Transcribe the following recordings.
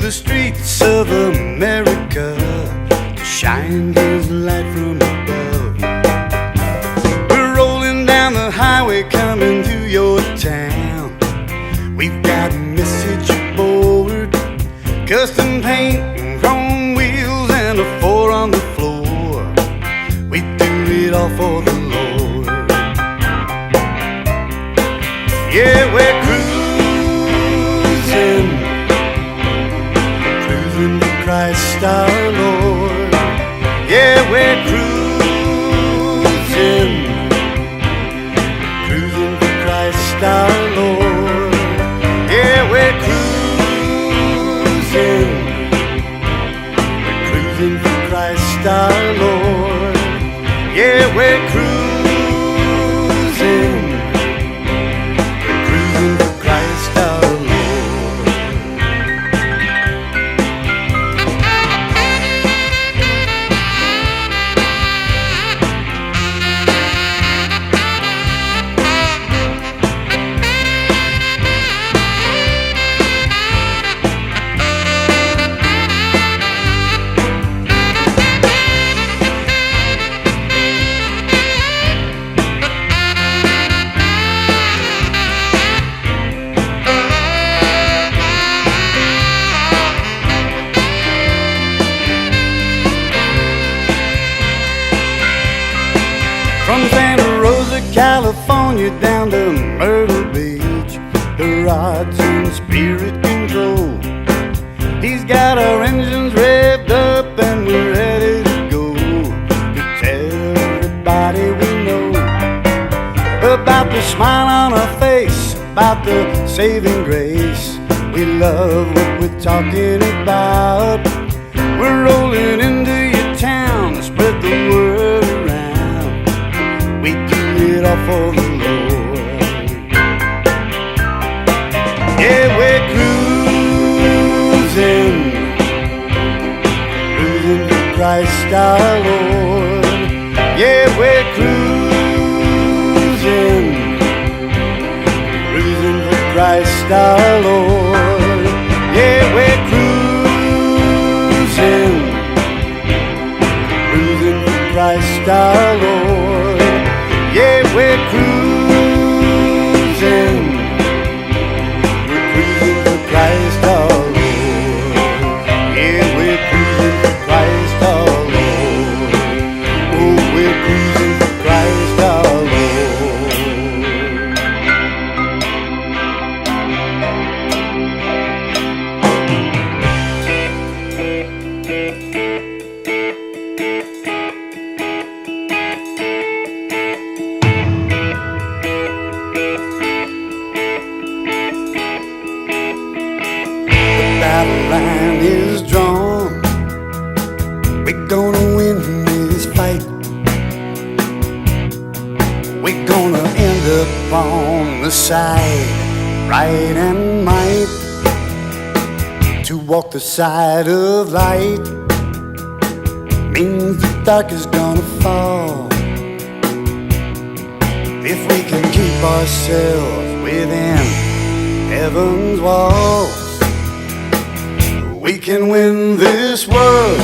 the streets of America to shine His light from above. We're rolling down the highway coming through your town. We've got a message aboard, custom paint and chrome wheels and a 4 on the floor. We do it all for the Lord. Yeah, we're cruising to Christ our Lord. Yeah, we're cruising to Christ our Lord. Yeah, we're cruising for Christ our Lord. Yeah, we're cruising for Christ our Lord. From Santa Rosa, California, down to Myrtle Beach, the rod's in spirit control. He's got our engines revved up and we're ready to go to tell everybody we know about the smile on our face, about the saving grace. We love what we're talking about. We're rolling into your town to spread the word around. We do it all for the Lord. Yeah, we're cruising for Christ our Lord. Yeah, we're cruising for Christ our Lord. Yeah, we're cruising for Christ our Lord. Yeah, we're cruising for Christ our Lord. Yeah, we're cruising for Christ our Lord. Oh, we're cruising for Christ our Lord. Battle line is drawn. We're gonna win this fight. We're gonna end up on the side, right and might. To walk the side of light means the dark is gonna fall. If we can keep ourselves within heaven's walls, we can win this world.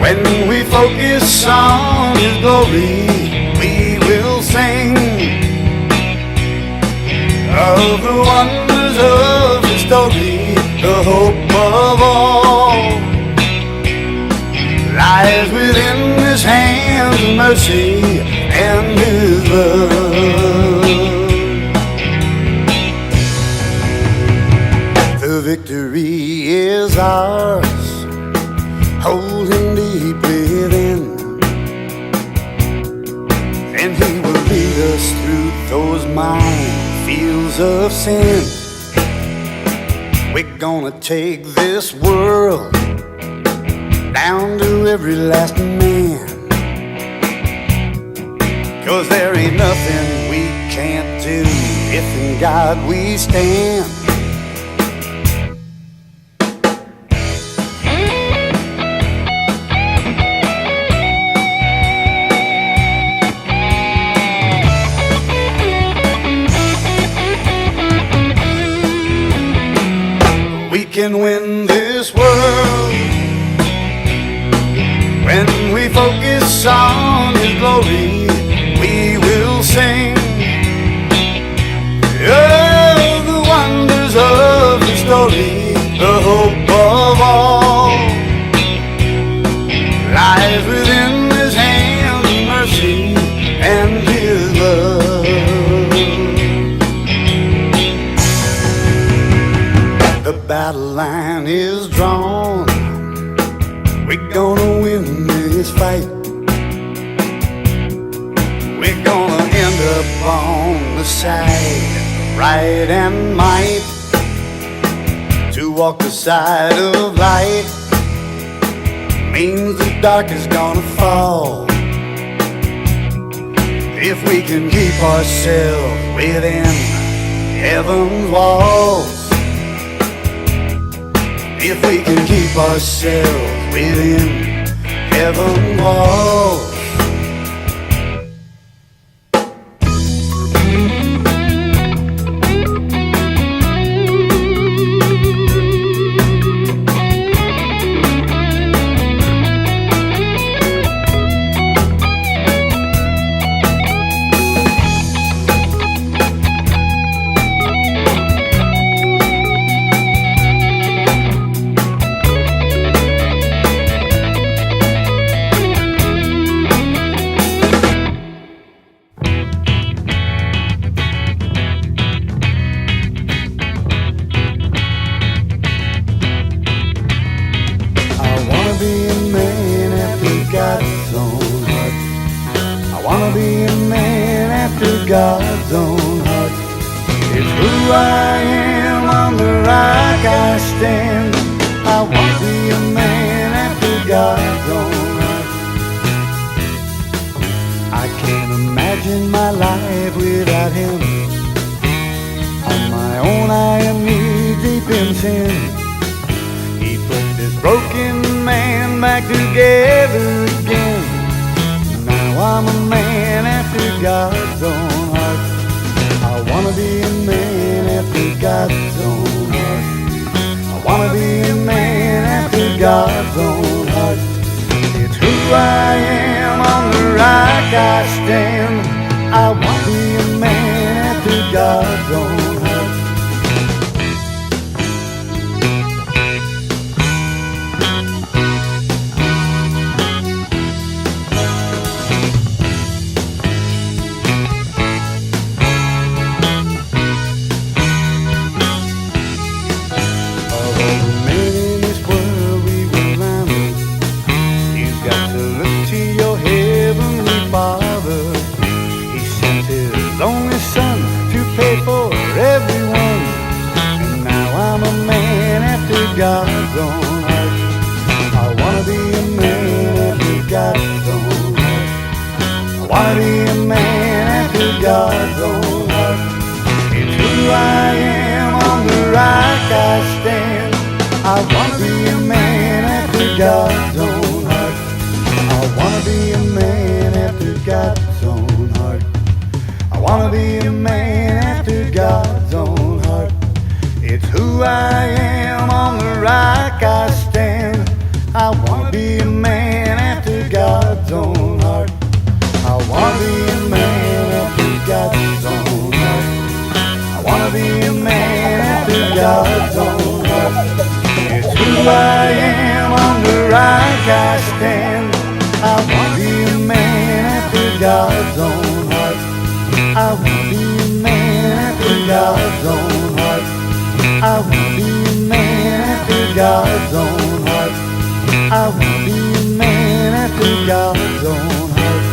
When we focus on His glory, we will sing of the wonders of His story. The hope of all lies within His hands of mercy and His love. The victory is ours, hold Him deep within, and He will lead us through those minefields of sin. We're gonna take this world down to every last man, 'cause there ain't nothing we can't do if in God we stand. can win this world when we focus on His glory. We will sing of the wonders of His story. The hope of all lies within His hand of mercy and His love. The battle line is drawn. We're gonna win this fight. We're gonna end up on the side of right and might. To walk the side of light means the dark is gonna fall. If we can keep ourselves within heaven's walls. If we can keep ourselves within heaven's walls. God's own heart. It's who I am, on the rock I stand. I want to be a man after God's own heart. I can't imagine my life without Him. On my own I am knee deep in sin. He put this broken man back together again. Now I'm a man after God's own heart. I wanna be a man after God's own heart. I wanna be a man after God's own heart. It's who I am, on the rock I stand. I wanna be a man after God's own heart. God's own heart. I wanna be a man after God's own heart. I wanna be a man after God's own heart. It's who I am, on the rock I stand. I wanna be a man after God's own heart. I wanna be a man after God's own heart. I wanna be a man after God's own heart. It's who I am, on the rock I stand. I wanna be a man after God's own heart. I wanna be a man after God's own heart. I wanna be a man after God's own heart. It's who I am, on the rock I stand. I wanna be a man after God's own heart. I wanna be a man after God's own heart. I wanna be a man after God's own heart. I wanna be a man after God's own heart.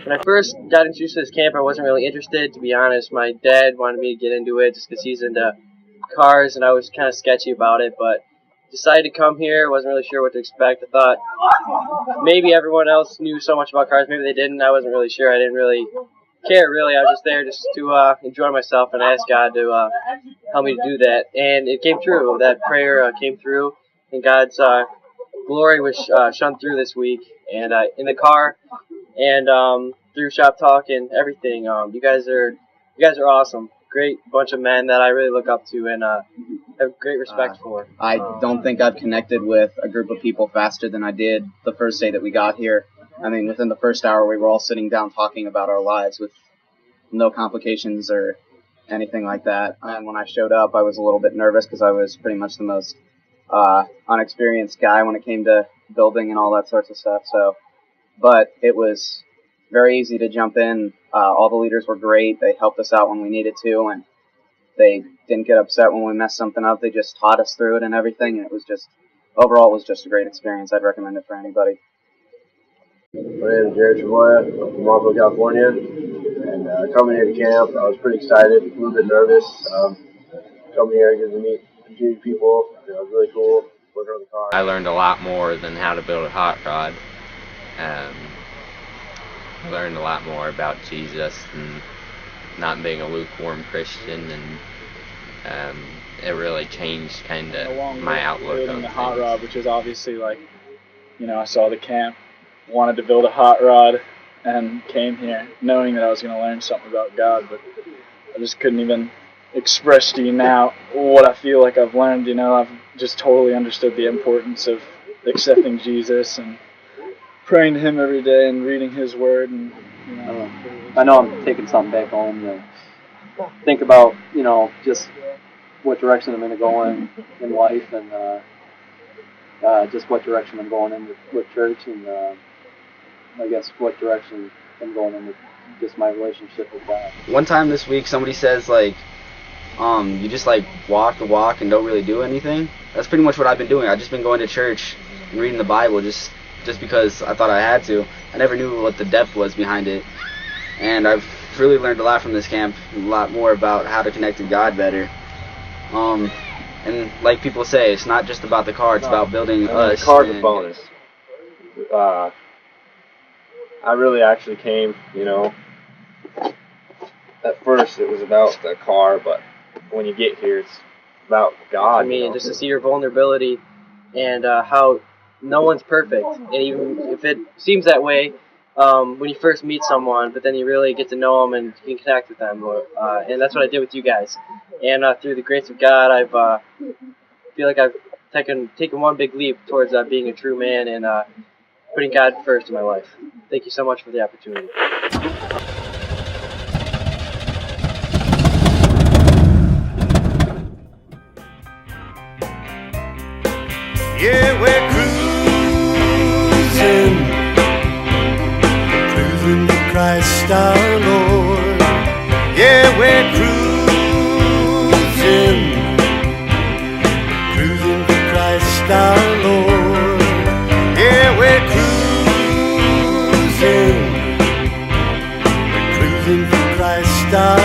When I first got introduced to this camp, I wasn't really interested, to be honest. My dad wanted me to get into it just because he's into cars, and I was kind of sketchy about it. But decided to come here. Wasn't really sure what to expect. I thought maybe everyone else knew so much about cars. Maybe they didn't. I wasn't really sure. I didn't really care, really. I was just there just to enjoy myself and ask God to help me to do that. And it came true. That prayer came through, and God's glory was shone through this week. And in the car and through shop talk and everything, you guys are awesome. Great bunch of men that I really look up to and have great respect for. I don't think I've connected with a group of people faster than I did the first day that we got here. I mean, within the first hour, we were all sitting down talking about our lives with no complications or anything like that. And when I showed up, I was a little bit nervous because I was pretty much the most unexperienced guy when it came to building and all that sorts of stuff. But it was very easy to jump in. All the leaders were great. They helped us out when we needed to, and they didn't get upset when we messed something up. They just taught us through it and everything, and it was just, overall, it was just a great experience. I'd recommend it for anybody. My name is CRA July. I'm from Marlboro, California, and coming here to camp, I was pretty excited, a little bit nervous. Coming here, getting to meet some people, it was really cool. Working on the car. I learned a lot more than how to build a hot rod. I learned a lot more about Jesus and not being a lukewarm Christian, and it really changed kind of my outlook on the hot things. rod, which is obviously like, I saw the camp, wanted to build a hot rod, and came here knowing that I was going to learn something about God, but I just couldn't even express to you now what I feel like I've learned. I've just totally understood the importance of accepting Jesus and praying to Him every day and reading His Word. And I know I'm taking something back home to think about, just what direction I'm going to go in life, and just what direction I'm going in with church, and I guess what direction I'm going in with just my relationship with God. One time this week, somebody says, you just, walk the walk and don't really do anything. That's pretty much what I've been doing. I've just been going to church and reading the Bible just because I thought I had to. I never knew what the depth was behind it. And I've really learned a lot from this camp, a lot more about how to connect to God better. And like people say, it's not just about the car, it's about building us. The car's a bonus. I really actually came, at first it was about the car, but when you get here, it's about God. I mean, just to see your vulnerability and how no one's perfect, and even if it seems that way when you first meet someone, but then you really get to know them and you can connect with them, and that's what I did with you guys. And through the grace of God, I feel like I've taken one big leap towards being a true man and putting God first in my life. Thank you so much for the opportunity. Yeah, we're cruising to Christ our Lord. Yeah, we're cruising to Christ our Lord. Yeah, we're cruising to Christ our